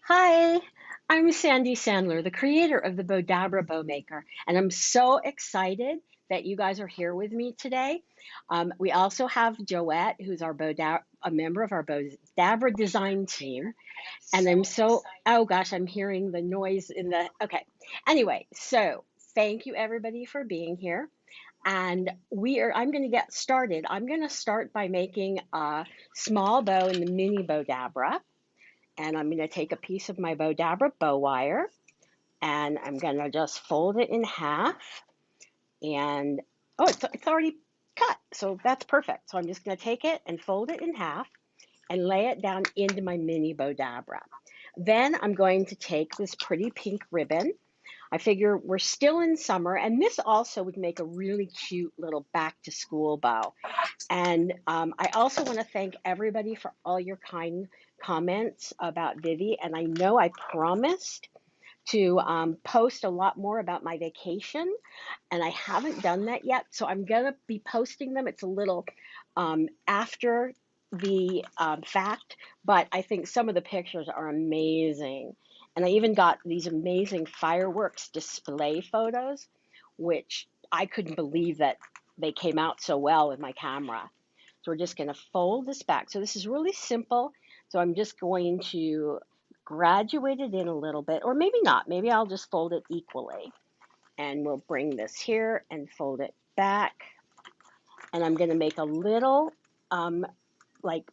Hi, I'm Sandy Sandler, the creator of the Bowdabra Bow Maker, and I'm so excited that you guys are here with me today. We also have Joette, who's a member of our Bowdabra design team, and I'm so, oh gosh, I'm hearing the noise in the, okay. Anyway, so thank you everybody for being here. And I'm going to get started. I'm going to start by making a small bow in the mini Bowdabra. And I'm going to take a piece of my Bowdabra bow wire and I'm going to just fold it in half. And oh, it's already cut. So that's perfect. So I'm just going to take it and fold it in half and lay it down into my mini Bowdabra. Then I'm going to take this pretty pink ribbon. I figure we're still in summer, and this also would make a really cute little back to school bow. And I also want to thank everybody for all your kind comments about Vivi. And I know I promised to post a lot more about my vacation, and I haven't done that yet. So I'm going to be posting them. It's a little after the fact, but I think some of the pictures are amazing. And I even got these amazing fireworks display photos, which I couldn't believe that they came out so well with my camera. So we're just going to fold this back. So this is really simple. So I'm just going to graduate it in a little bit, or maybe not. Maybe I'll just fold it equally. And we'll bring this here and fold it back. And I'm going to make a little like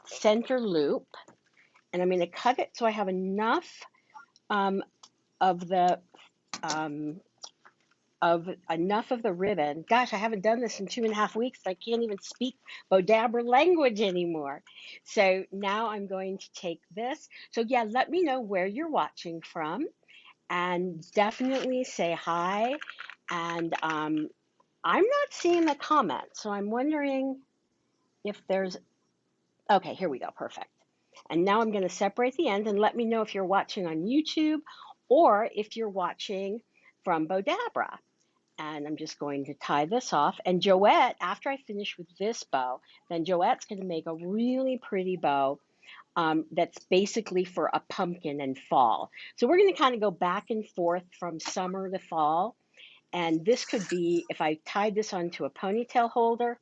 center loop. And I'm going to cut it so I have enough um, of the um, enough of the ribbon. Gosh, I haven't done this in 2.5 weeks. I can't even speak Bowdabra language anymore. So now I'm going to take this. So yeah, let me know where you're watching from, and definitely say hi. And I'm not seeing the comments, so I'm wondering if there's. Okay, here we go. Perfect. And now I'm going to separate the ends and let me know if you're watching on YouTube or if you're watching from Bowdabra. And I'm just going to tie this off. And Joette, after I finish with this bow, then Joette's going to make a really pretty bow that's basically for a pumpkin and fall. So we're going to kind of go back and forth from summer to fall. And this could be, if I tied this onto a ponytail holder,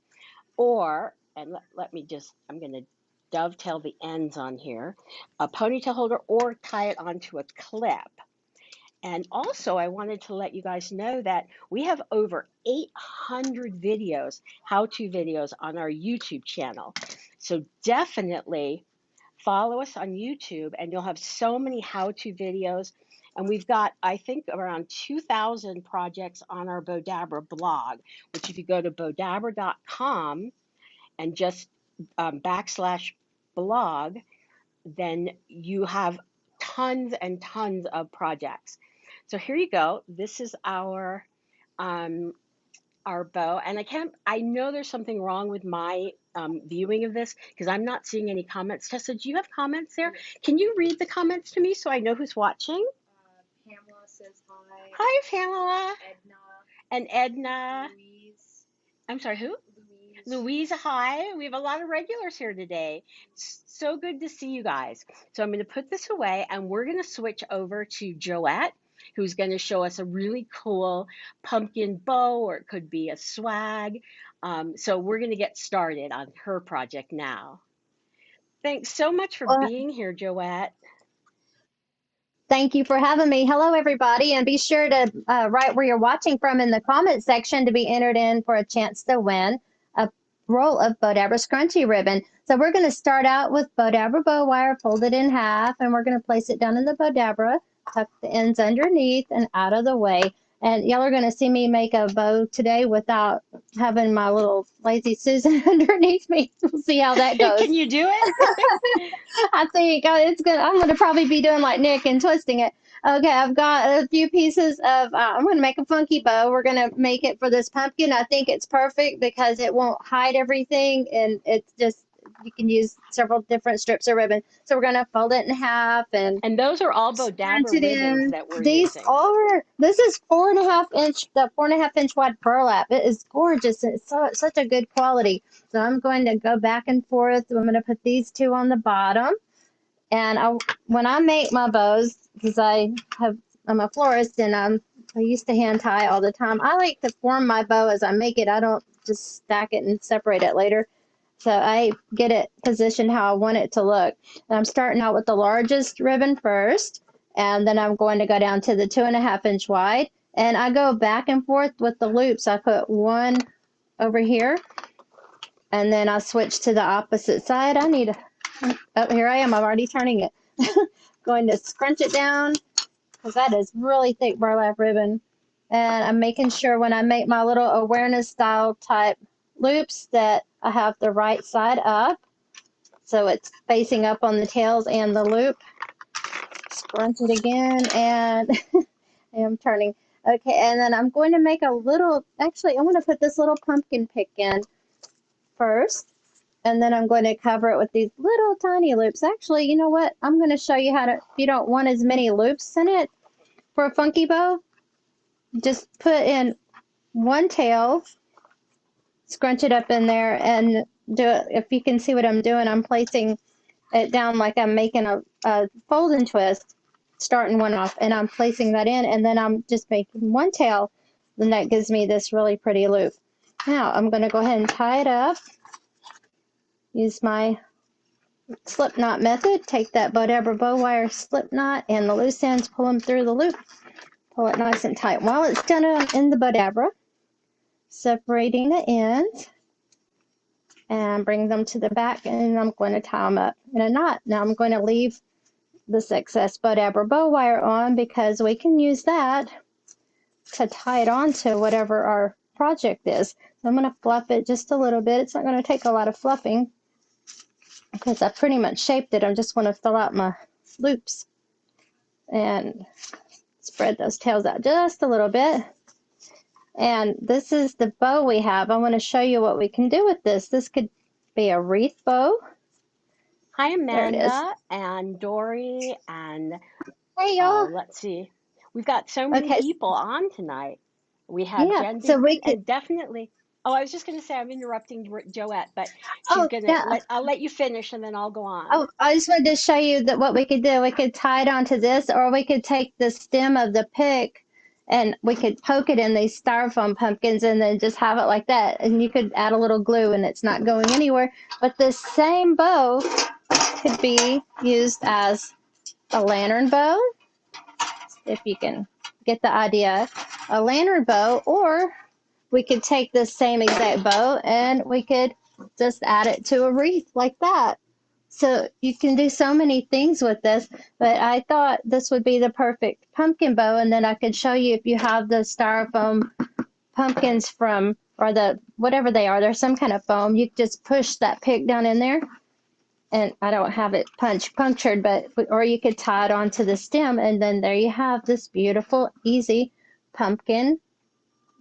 or, and let me just, I'm going to dovetail the ends on here, a ponytail holder, or tie it onto a clip. And also, I wanted to let you guys know that we have over 800 videos, how-to videos on our YouTube channel. So definitely follow us on YouTube and you'll have so many how-to videos. And we've got, I think, around 2,000 projects on our Bowdabra blog, which if you go to bowdabra.com and just backslash blog, then you have tons and tons of projects. So here you go. This is um, our bow, and I know there's something wrong with my viewing of this because I'm not seeing any comments. Tessa, do you have comments there? Can you read the comments to me so I know who's watching? Pamela says hi. Hi, Pamela. Edna. And Edna. Louise. I'm sorry, who? Louise, hi. We have a lot of regulars here today. So good to see you guys. So I'm going to put this away and we're going to switch over to Joette, who's going to show us a really cool pumpkin bow, or it could be a swag. So we're going to get started on her project now. Thanks so much for Well, being here, Joette. thank you for having me. Hello, everybody, and be sure to write where you're watching from in the comment section to be entered in for a chance to win a roll of Bowdabra scrunchie ribbon. So we're going to start out with Bowdabra bow wire folded in half, and we're going to place it down in the Bowdabra, tuck the ends underneath and out of the way. And y'all are going to see me make a bow today without having my little lazy Susan underneath me. We'll see how that Can goes. you do it? I think it's good. I'm going to probably be doing like Nick and twisting it. Okay, I've got a few pieces of, I'm going to make a funky bow. We're going to make it for this pumpkin. I think it's perfect because it won't hide everything and it's just, you can use several different strips of ribbon. So we're going to fold it in half and And those are all scrunch Bowdabra it ribbons in. that we're These using. are, this is 4.5 inch, the 4.5 inch wide burlap. It is gorgeous. It's such a good quality. So I'm going to go back and forth. I'm going to put these two on the bottom. And when I make my bows, because I'm a florist and I used to hand tie all the time. I like to form my bow as I make it. I don't just stack it and separate it later. So I get it positioned how I want it to look. And I'm starting out with the largest ribbon first, and then I'm going to go down to the 2.5 inch wide. And I go back and forth with the loops. I put one over here, and then I switch to the opposite side. Oh, here I am. I'm already turning it. Going to scrunch it down because that is really thick burlap ribbon. And I'm making sure when I make my little awareness style type loops that I have the right side up. So it's facing up on the tails and the loop. Scrunch it again, and I am turning. Okay, and then I'm going to make a little, actually, I want to put this little pumpkin pick in first. And then I'm going to cover it with these little tiny loops. Actually, you know what? I'm going to show you how to, if you don't want as many loops in it for a funky bow, just put in one tail, scrunch it up in there, and do it. If you can see what I'm doing, I'm placing it down like I'm making a fold and twist, starting one off, and I'm placing that in, and then I'm just making one tail, and that gives me this really pretty loop. Now I'm going to go ahead and tie it up, use my slip knot method. Take that Bowdabra bow wire slip knot and the loose ends, pull them through the loop, pull it nice and tight. While it's done in the Bowdabra, separating the ends and bring them to the back, and I'm going to tie them up in a knot. Now I'm going to leave this excess Bowdabra bow wire on because we can use that to tie it on to whatever our project is. So I'm going to fluff it just a little bit. It's not going to take a lot of fluffing because I pretty much shaped it. I just want to fill out my loops and spread those tails out just a little bit. And this is the bow we have. I want to show you what we can do with this. This could be a wreath bow. Hi, There it is. Amanda and Dory, and Hey y'all. let's see. We've got so many Okay, people on tonight. We have yeah. Jen So B, we could. and definitely. Oh, I was just going to say I'm interrupting Joette, but she's Oh going to yeah. I'll let you finish and then I'll go on. Oh, I just wanted to show you that what we could do. We could tie it onto this, or we could take the stem of the pick and we could poke it in these styrofoam pumpkins and then just have it like that. And you could add a little glue and it's not going anywhere. But this same bow could be used as a lantern bow, if you can get the idea. A lantern bow, or we could take this same exact bow and we could just add it to a wreath like that. So you can do so many things with this, but I thought this would be the perfect pumpkin bow, and then I could show you if you have the styrofoam pumpkins from, or the whatever they are, there's some kind of foam. You just push that pick down in there, and I don't have it punctured, but or you could tie it onto the stem, and then there you have this beautiful, easy pumpkin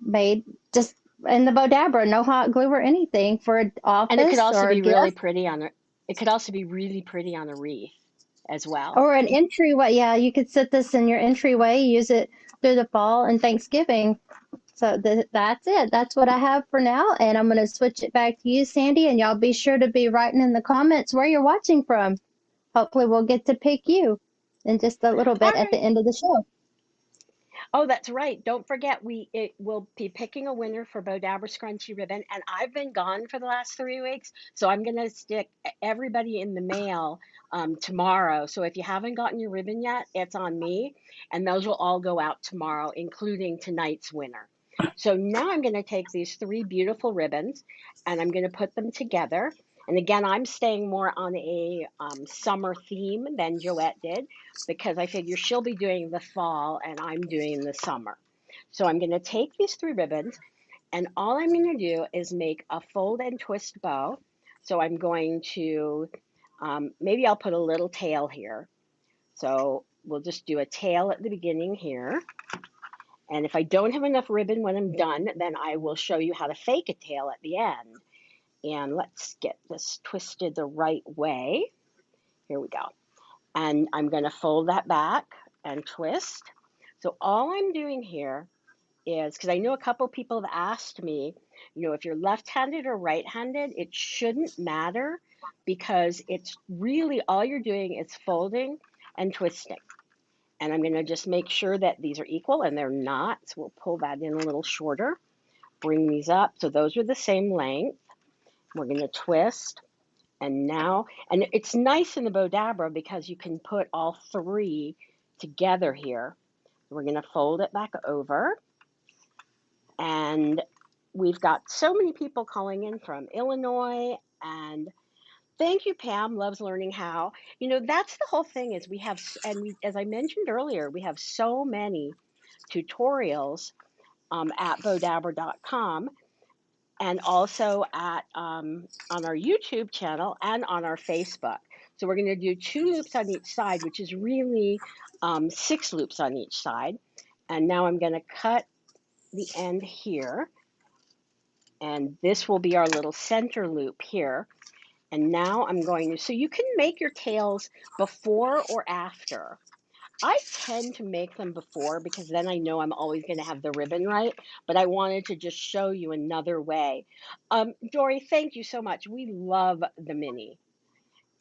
made just in the Bowdabra, no hot glue or anything for an And it could office also or a be really gift pretty on a it could also be really pretty on a wreath as well. or an entryway. Yeah, you could set this in your entryway, use it through the fall and Thanksgiving. So that's it. That's what I have for now. And I'm going to switch it back to you, Sandy. And y'all be sure to be writing in the comments where you're watching from. Hopefully, we'll get to pick you in just a little All bit at the right. end of the show. Oh, that's right. Don't forget, it will be picking a winner for Bowdabra Scrunchy Ribbon, and I've been gone for the last 3 weeks, so I'm gonna stick everybody in the mail tomorrow. So if you haven't gotten your ribbon yet, it's on me, and those will all go out tomorrow, including tonight's winner. So now I'm gonna take these three beautiful ribbons, and I'm gonna put them together. And again, I'm staying more on a summer theme than Joette did because I figure she'll be doing the fall and I'm doing the summer. So I'm going to take these three ribbons and all I'm going to do is make a fold and twist bow. So I'm going to, maybe I'll put a little tail here. So we'll just do a tail at the beginning here. And if I don't have enough ribbon when I'm done, then I will show you how to fake a tail at the end. And let's get this twisted the right way. Here we go. And I'm going to fold that back and twist. So all I'm doing here is, because I know a couple people have asked me, if you're left-handed or right-handed, it shouldn't matter because it's really all you're doing is folding and twisting. And I'm going to just make sure that these are equal, and they're not. So we'll pull that in a little shorter, bring these up. So those are the same length. We're going to twist. And now, and it's nice in the Bowdabra because you can put all three together here. We're going to fold it back over. And we've got so many people calling in from Illinois, and thank you, Pam. Loves learning how. You know, that's the whole thing is we have, and we, as I mentioned earlier, we have so many tutorials at bowdabra.com, and also at on our YouTube channel and on our Facebook. So we're going to do 2 loops on each side, which is really 6 loops on each side. And now I'm going to cut the end here, and this will be our little center loop here. And now I'm going to, so you can make your tails before or after. I tend to make them before because then I know I'm always going to have the ribbon right, but I wanted to just show you another way. Dory, thank you so much. We love the mini.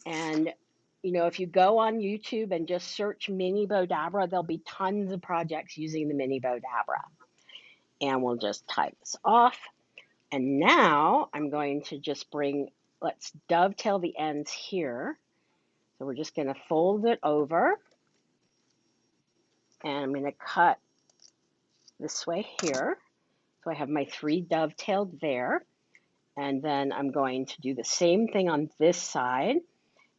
And, you know, if you go on YouTube and just search mini Bowdabra, there'll be tons of projects using the mini Bowdabra. And we'll just tie this off. And now I'm going to just bring, let's dovetail the ends here. So we're just going to fold it over, and I'm going to cut this way here. So I have my 3 dovetailed there. And then I'm going to do the same thing on this side.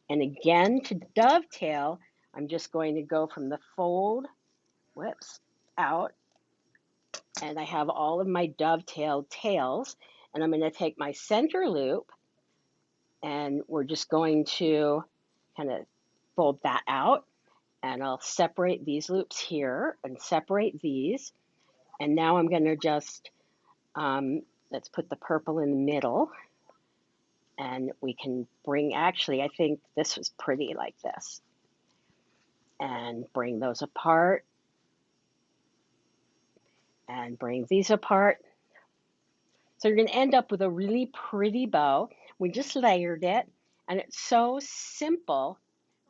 And again, to dovetail, I'm just going to go from the fold, whoops, out. And I have all of my dovetailed tails. And I'm going to take my center loop, and we're just going to kind of fold that out. And I'll separate these loops here and separate these. And now I'm going to just, let's put the purple in the middle. And we can bring, actually, I think this was pretty like this. And bring those apart. And bring these apart. So you're going to end up with a really pretty bow. We just layered it. And it's so simple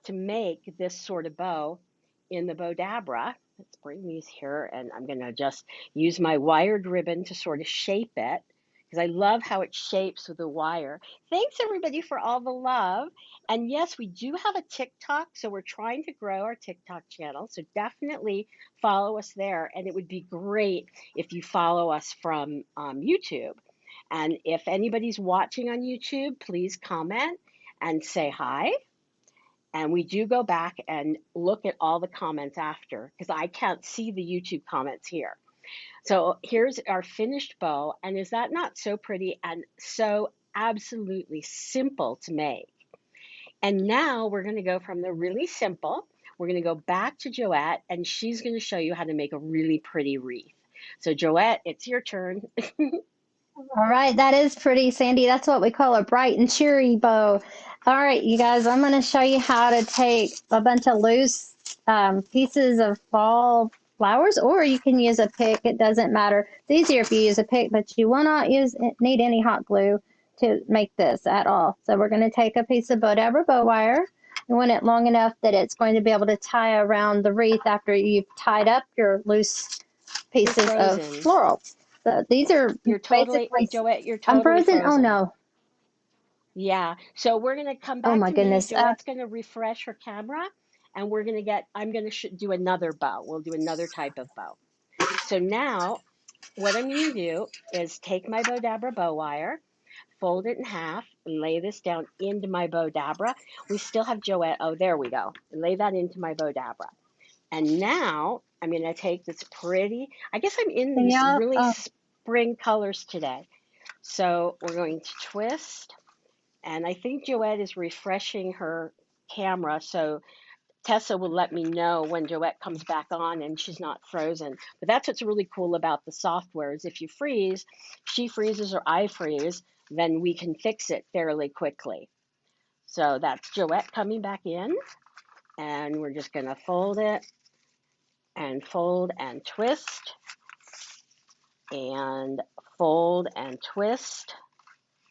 to make this sort of bow in the Bowdabra. Let's bring these here, and I'm going to just use my wired ribbon to sort of shape it because I love how it shapes with the wire. Thanks everybody for all the love. And yes, we do have a TikTok, so we're trying to grow our TikTok channel. So definitely follow us there. And it would be great if you follow us from YouTube. And if anybody's watching on YouTube, please comment and say hi. And we do go back and look at all the comments after because I can't see the YouTube comments here. So here's our finished bow. And is that not so pretty and so absolutely simple to make? And now we're going to go from the really simple, we're going to go back to Joette, and she's going to show you how to make a really pretty wreath. So Joette, it's your turn. All right, that is pretty, Sandy. That's what we call a bright and cheery bow. All right, you guys, I'm going to show you how to take a bunch of loose pieces of fall flowers, or you can use a pick. It doesn't matter. It's easier if you use a pick, but you will not need any hot glue to make this at all. So we're going to take a piece of Bowdabra bow wire. You want it long enough that it's going to be able to tie around the wreath after you've tied up your loose pieces of floral. So these are You're totally, basically, Joette, you're I'm totally frozen. Oh frozen. no. Yeah, so we're going to come Oh back my to me. goodness. Joette's going to refresh her camera, and we're going to get, I'm going to do another bow. We'll do another type of bow. So now what I'm going to do is take my Bowdabra bow wire, fold it in half, and lay this down into my Bowdabra. We still have Joette. Oh, there we go. Lay that into my Bowdabra. And now I'm going to take this pretty, I guess I'm in these Yeah. really Oh, spring colors today. So we're going to twist. And I think Joette is refreshing her camera, so Tessa will let me know when Joette comes back on and she's not frozen. But that's what's really cool about the software is if you freeze, she freezes or I freeze, then we can fix it fairly quickly. So that's Joette coming back in, and we're just going to fold it and fold and twist and fold and twist.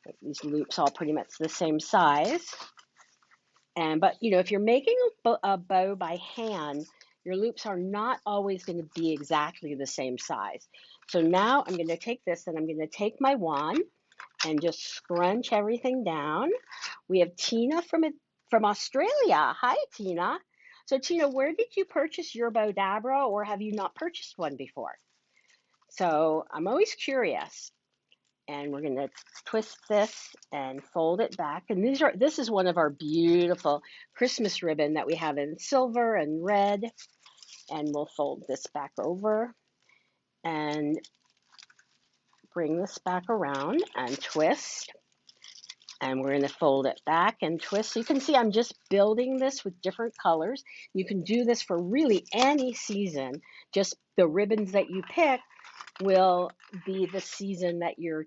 Make these loops all pretty much the same size. But you know, if you're making a bow by hand, your loops are not always going to be exactly the same size. So now I'm going to take this and I'm going to take my wand and just scrunch everything down. We have Tina from Australia. Hi, Tina. So Tina, where did you purchase your Bowdabra, or have you not purchased one before? So I'm always curious. And we're going to twist this and fold it back. And this is one of our beautiful Christmas ribbon that we have in silver and red. And we'll fold this back over and bring this back around and twist. And we're going to fold it back and twist. So you can see I'm just building this with different colors. You can do this for really any season. Just the ribbons that you pick will be the season that you're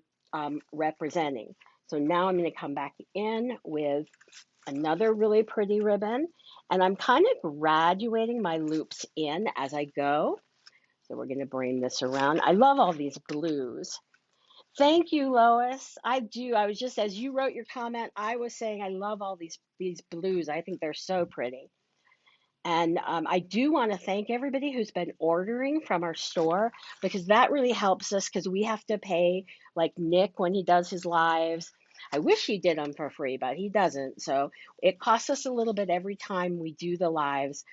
representing. So now I'm going to come back in with another really pretty ribbon, and I'm kind of graduating my loops in as I go. So we're going to bring this around. I love all these blues. Thank you, Lois. I do. I was just, as you wrote your comment, I was saying I love all these blues. I think they're so pretty. And I do want to thank everybody who's been ordering from our store, because that really helps us, because we have to pay, like Nick when he does his lives. I wish he did them for free, but he doesn't. So it costs us a little bit every time we do the lives.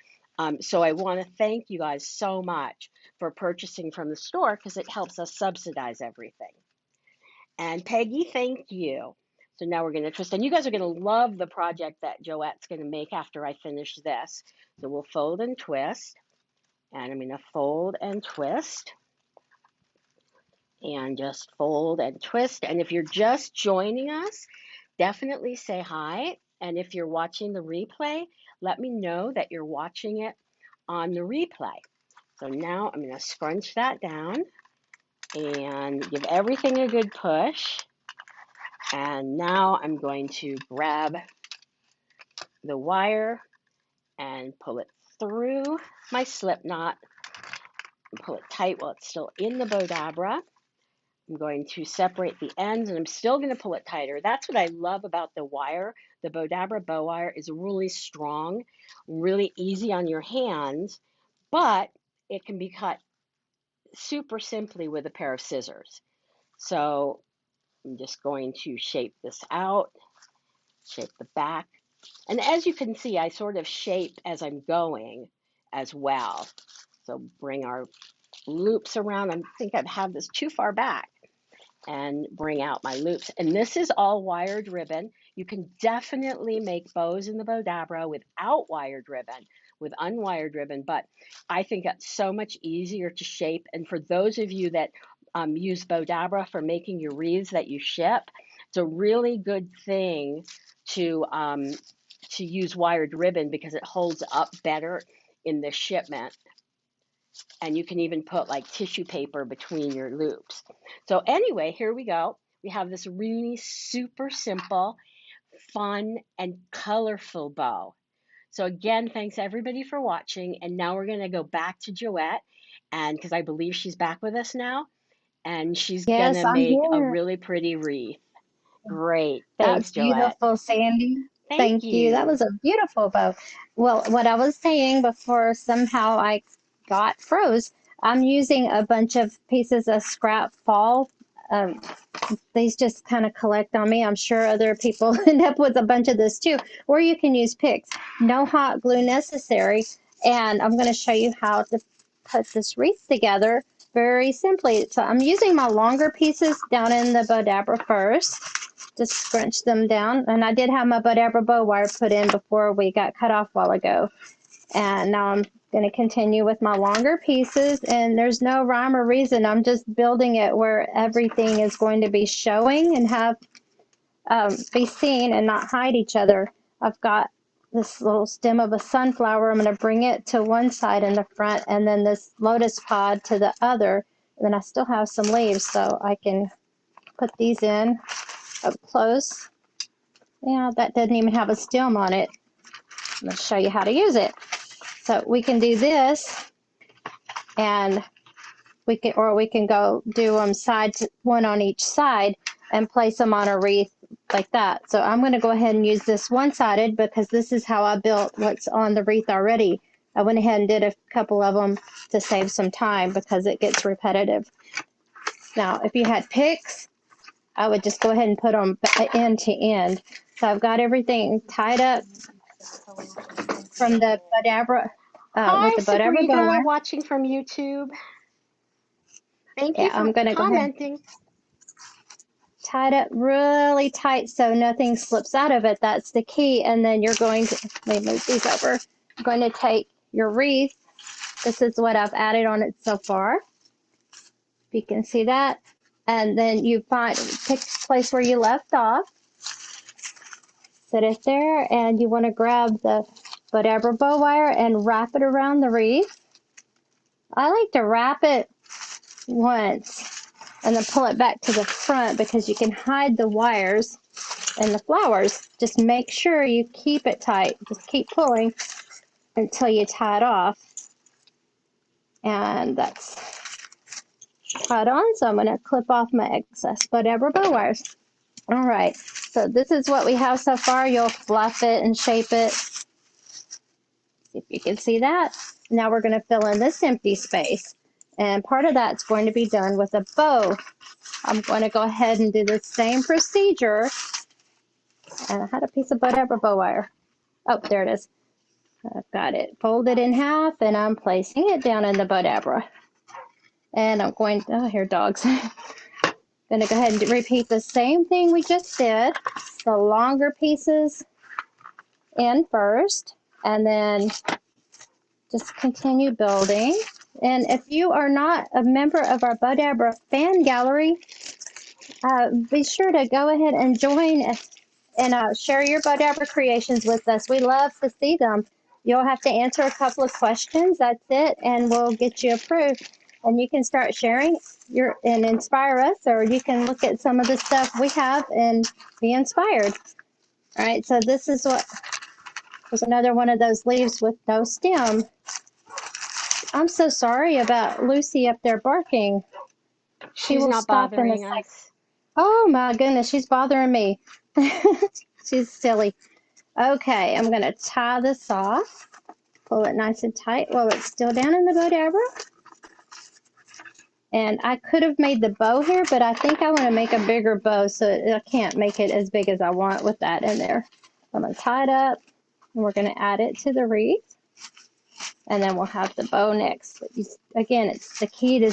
So I want to thank you guys so much for purchasing from the store, because it helps us subsidize everything. And Peggy, thank you. So now we're going to twist, and you guys are going to love the project that Joette's going to make after I finish this. So we'll fold and twist, and I'm going to fold and twist, and just fold and twist. And if you're just joining us, definitely say hi. And if you're watching the replay, let me know that you're watching it on the replay. So now I'm going to scrunch that down and give everything a good push. And now I'm going to grab the wire and pull it through my slip knot and pull it tight while it's still in the Bowdabra. I'm going to separate the ends, and I'm still going to pull it tighter. That's what I love about the wire. The Bowdabra bow wire is really strong, really easy on your hands, but it can be cut super simply with a pair of scissors. So I'm just going to shape this out, shape the back. And as you can see, I sort of shape as I'm going as well. So bring our loops around. I think I have this too far back, and bring out my loops. And this is all wired ribbon. You can definitely make bows in the Bowdabra without wired ribbon, with unwired ribbon, but I think it's so much easier to shape. And for those of you that use Bowdabra for making your wreaths that you ship, it's a really good thing to use wired ribbon, because it holds up better in the shipment. And you can even put like tissue paper between your loops. So anyway, here we go. We have this really super simple, fun, and colorful bow. So again, thanks everybody for watching. And now we're going to go back to Joette, and because I believe she's back with us now, and she's going Yes, to I'm make a here. really pretty wreath. Great. That's Thanks, Joette. beautiful, Sandy. Thank Thank you. That you. was a beautiful bow. Well, what I was saying before somehow I got froze, I'm using a bunch of pieces of scrap fall. Um, these just kind of collect on me. I'm sure other people end up with a bunch of this too. Or you can use picks. No hot glue necessary. And I'm going to show you how to put this wreath together very simply. So I'm using my longer pieces down in the Bowdabra first. Just scrunch them down. And I did have my Bowdabra bow wire put in before we got cut off a while ago. And now I'm going to continue with my longer pieces, and there's no rhyme or reason. I'm just building it where everything is going to be showing and have be seen and not hide each other. I've got this little stem of a sunflower. I'm going to bring it to one side in the front, and then this lotus pod to the other. And then I still have some leaves, so I can put these in up close. Yeah, that doesn't even have a stem on it. I'm going to show you how to use it. So we can do this, and we can go do them one on each side and place them on a wreath like that. So I'm going to go ahead and use this one-sided because this is how I built what's on the wreath already. I went ahead and did a couple of them to save some time because it gets repetitive. Now, if you had picks, I would just go ahead and put them end to end. So I've got everything tied up from the Bowdabra, with Hi, the Bowdabra bow Sabrina, wire. watching from YouTube. Thank Yeah, you for I'm going to go ahead and commenting. tie it up really tight so nothing slips out of it. That's the key. And then you're going to, let me move these over. You're going to take your wreath. This is what I've added on it so far. If you can see that. And then you pick the place where you left off. Set it there, and you want to grab the Bowdabra bow wire and wrap it around the wreath. I like to wrap it once and then pull it back to the front because you can hide the wires and the flowers. Just make sure you keep it tight. Just keep pulling until you tie it off. And that's tied on, so I'm going to clip off my excess Bowdabra bow wires. All right, so this is what we have so far. You'll fluff it and shape it. If you can see that. Now we're going to fill in this empty space. And part of that's going to be done with a bow. I'm going to go ahead and do the same procedure. And I had a piece of Bowdabra bow wire. Oh, there it is. I've got it folded in half, and I'm placing it down in the Bowdabra. And I'm going to, oh, here dogs. Going to go ahead and repeat the same thing we just did. The longer pieces in first, and then just continue building. And if you are not a member of our Bowdabra fan gallery, be sure to go ahead and join and share your Bowdabra creations with us. We love to see them. You'll have to answer a couple of questions. That's it, and we'll get you approved. And you can start sharing and inspire us, or you can look at some of the stuff we have and be inspired. All right, so this is what was another one of those leaves with no stem. I'm so sorry about Lucy up there barking. She She's will not stop in a bothering second. us. Oh my goodness, she's bothering me. She's silly. Okay, I'm going to tie this off. Pull it nice and tight while it's still down in the Bowdabra. And I could have made the bow here, but I think I want to make a bigger bow, so I can't make it as big as I want with that in there. I'm going to tie it up, and we're going to add it to the wreath. And then we'll have the bow next. But again, it's the key to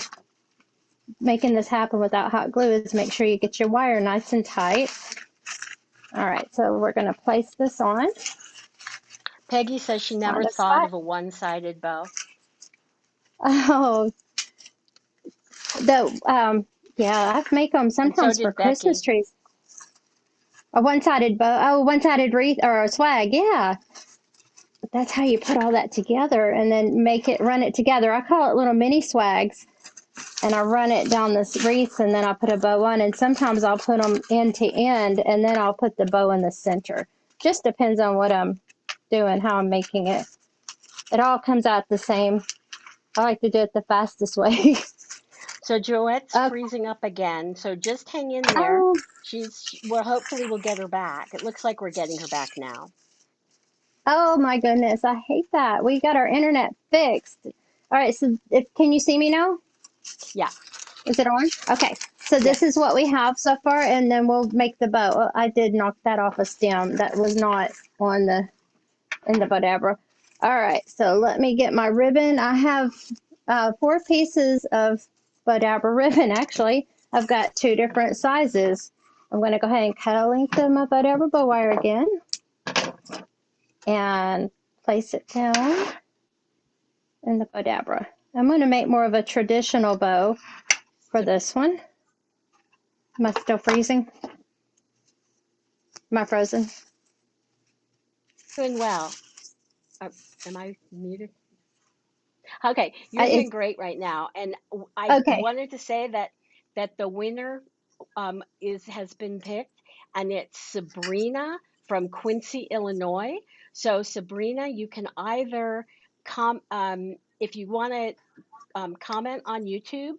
making this happen without hot glue is make sure you get your wire nice and tight. All right, so we're going to place this on Peggy says she never the thought spot. of a one-sided bow. Oh, yeah, I make them And so sometimes for did Christmas Becky. trees. A one-sided bow, oh, one-sided wreath or a swag, yeah. That's how you put all that together and then run it together. I call it little mini swags. And I run it down this wreath, and then I'll put a bow on. And sometimes I'll put them end to end, and then I'll put the bow in the center. Just depends on what I'm doing, how I'm making it. It all comes out the same. I like to do it the fastest way. So Joette's Okay. freezing up again. So just hang in there. Oh, Well, hopefully we'll get her back. It looks like we're getting her back now. oh my goodness, I hate that. We got our internet fixed. All right, so can you see me now? Yeah. Is it on? Okay. So this is Yes. what we have so far, and then we'll make the bow. I did knock that off a stem. That was not on in the Bowdabra. All right, so let me get my ribbon. I have 4 pieces of Bowdabra ribbon, actually. I've got 2 different sizes. I'm going to go ahead and cut a length of my Bowdabra bow wire again and place it down in the Bowdabra. I'm going to make more of a traditional bow for this one. Am I still freezing? Am I frozen? Doing well. Am I muted? Okay, you're doing It's great right now. And I okay. wanted to say that the winner is has been picked, and it's Sabrina from Quincy, Illinois. So Sabrina, you can either if you want to comment on YouTube,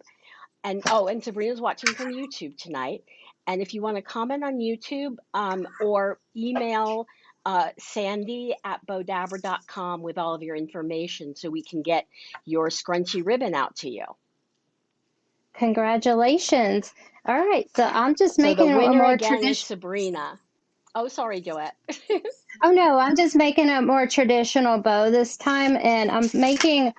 and oh, and Sabrina's watching from YouTube tonight. And if you want to comment on YouTube or email Sandy at Bowdabra.com with all of your information so we can get your scrunchy ribbon out to you. Congratulations. All right, so I'm just So the making a winner more again is traditional. Sabrina. Oh, sorry, Joette. Oh no, I'm just making a more traditional bow this time, and I'm making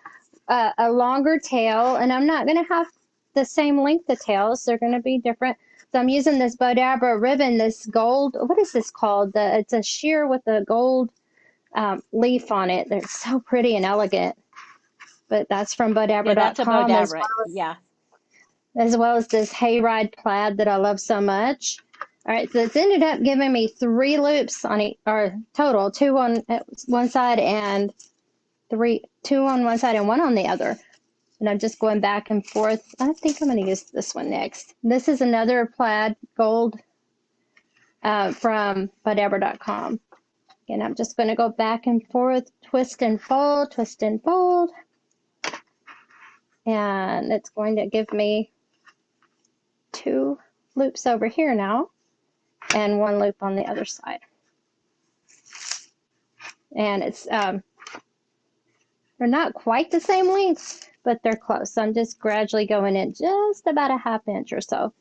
a longer tail, and I'm not going to have the same length of tails. They're going to be different. So I'm using this Bowdabra ribbon, this gold, what is this called? It's a sheer with a gold leaf on it. They're so pretty and elegant. But that's from Yeah, that's a Bowdabra.com Bowdabra. Yeah. as well as this hayride plaid that I love so much. All right, so it's ended up giving me 3 loops on each, or total, 2 on one side and 2 on one side and 1 on the other. And I'm just going back and forth. I think I'm going to use this one next. This is another plaid gold from Bowdabra.com. And I'm just going to go back and forth, twist and fold, twist and fold. And it's going to give me 2 loops over here now and 1 loop on the other side. And it's they're not quite the same length, but they're close. So I'm just gradually going in just about a ½ inch or so.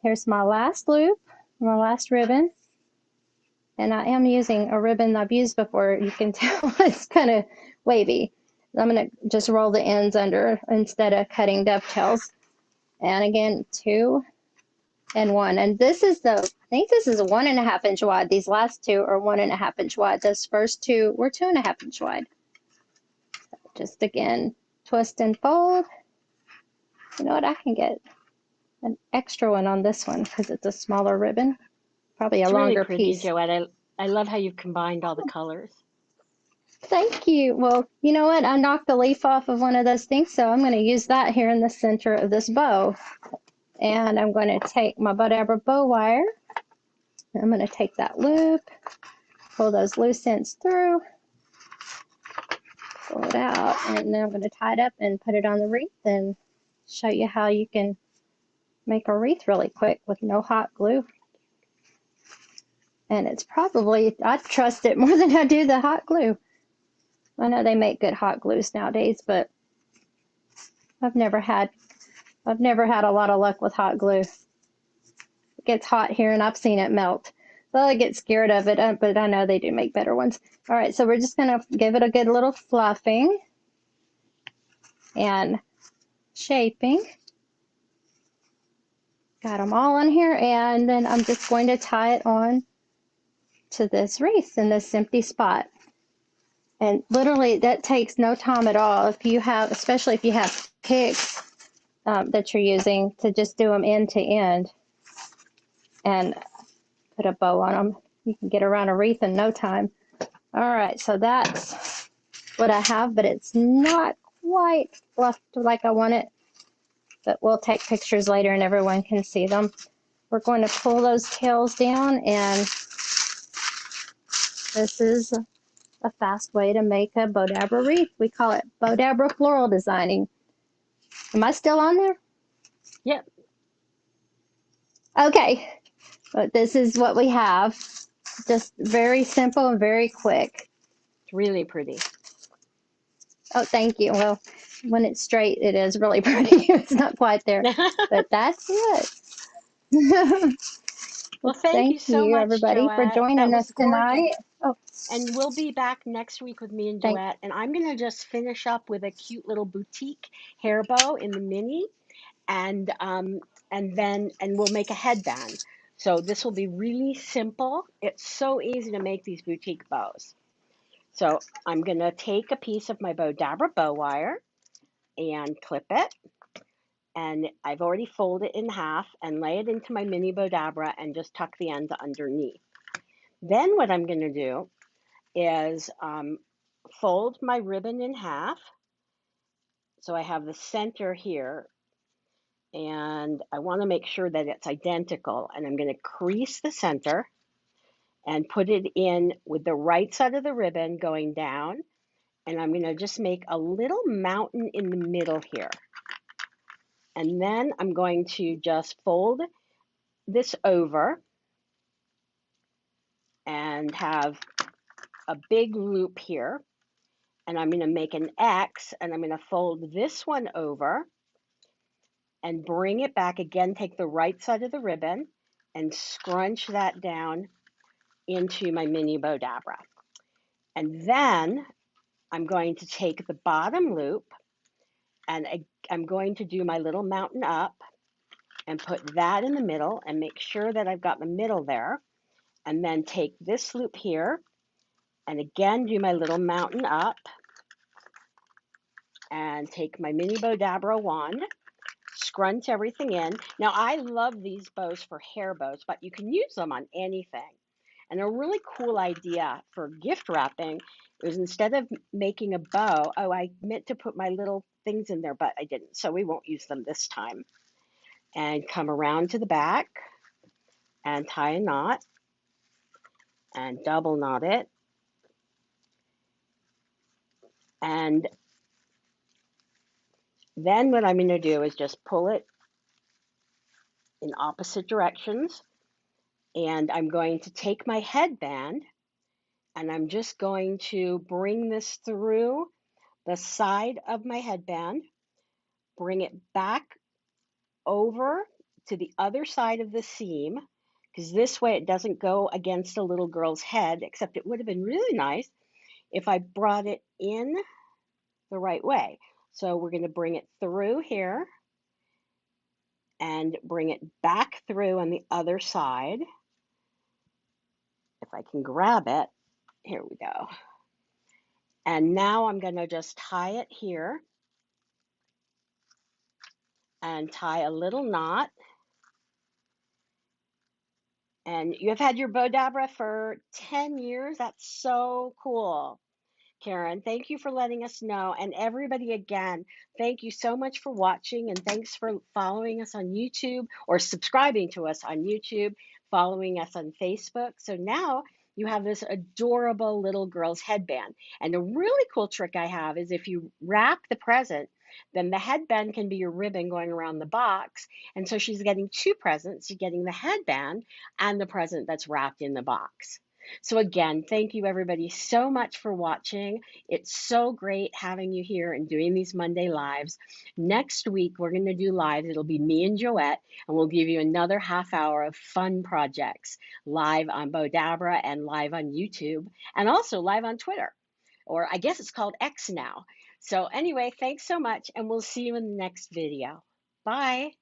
Here's my last loop, my last ribbon. And I am using a ribbon I've used before. You can tell it's kind of wavy. I'm going to just roll the ends under instead of cutting dovetails. And again, 2 and 1. And this is I think this is a 1½ inch wide. These last 2 are 1½ inch wide. Those first 2 were 2½ inch wide. Just again, twist and fold. You know what? I can get an extra one on this one because it's a smaller ribbon. Probably a It's really longer pretty, piece. Joette. I love how you've combined all the colors. Thank you. Well, you know what? I knocked the leaf off of one of those things, so I'm going to use that here in the center of this bow. And I'm going to take my Bowdabra bow wire. I'm going to take that loop, pull those loose ends through, pull it out, and then I'm going to tie it up and put it on the wreath and show you how you can make a wreath really quick with no hot glue. And it's probably, I trust it more than I do the hot glue. I know they make good hot glues nowadays, but I've never had a lot of luck with hot glue. It gets hot here and I've seen it melt. So I get scared of it, but I know they do make better ones. All right, so we're just gonna give it a good little fluffing and shaping. Got them all on here, and then I'm just going to tie it on to this wreath in this empty spot. And literally that takes no time at all if you have, especially if you have picks that you're using, to just do them end to end and put a bow on them. You can get around a wreath in no time. All right, so that's what I have, but it's not quite fluffed like I want it, but we'll take pictures later and everyone can see them. We're going to pull those tails down, and this is a fast way to make a Bowdabra wreath. We call it Bowdabra floral designing. Am I still on there? Yep. Okay, but this is what we have. Just very simple and very quick. It's really pretty. Oh, thank you. Well, when it's straight, it is really pretty. It's not quite there, but that's it. Well, Well, thank you thank so you, much, everybody, for Joette. That joining was us tonight. gorgeous. Oh, And we'll be back next week with me and thank. Joette. And I'm going to just finish up with a cute little boutique hair bow in the mini. And we'll make a headband. So this will be really simple. It's so easy to make these boutique bows. So I'm going to take a piece of my Bowdabra bow wire and clip it. And I've already folded it in half and lay it into my mini Bowdabra and just tuck the ends underneath. Then what I'm going to do is fold my ribbon in half. So I have the center here, and I want to make sure that it's identical. And I'm going to crease the center and put it in with the right side of the ribbon going down. And I'm going to just make a little mountain in the middle here. And then I'm going to just fold this over and have a big loop here. And I'm going to make an X, and I'm going to fold this one over and bring it back again. Take the right side of the ribbon and scrunch that down into my mini Bowdabra. And then I'm going to take the bottom loop and I'm going to do my little mountain up and put that in the middle and make sure that I've got the middle there. And then take this loop here and again do my little mountain up and take my mini Bowdabra wand, scrunch everything in. Now I love these bows for hair bows, but you can use them on anything. And a really cool idea for gift wrapping is instead of making a bow, oh, I meant to put my little things in there, but I didn't, so we won't use them this time. And come around to the back and tie a knot and double knot it. And then what I'm going to do is just pull it in opposite directions. And I'm going to take my headband and I'm just going to bring this through the side of my headband, bring it back over to the other side of the seam, because this way it doesn't go against a little girl's head, except it would have been really nice if I brought it in the right way. So we're going to bring it through here and bring it back through on the other side. If I can grab it, here we go. And now I'm going to just tie it here and tie a little knot. And you have had your Bowdabra for 10 years? That's so cool. Karen, thank you for letting us know. And everybody, again, thank you so much for watching. And thanks for following us on YouTube or subscribing to us on YouTube, following us on Facebook. So now you have this adorable little girl's headband. And a really cool trick I have is if you wrap the present, then the headband can be your ribbon going around the box. And so she's getting two presents. She's getting the headband and the present that's wrapped in the box. So again, thank you everybody so much for watching. It's so great having you here and doing these Monday lives. Next week, we're going to do lives. It'll be me and Joette, and we'll give you another half hour of fun projects live on Bowdabra and live on YouTube and also live on Twitter, or I guess it's called X now. So anyway, thanks so much, and we'll see you in the next video. Bye.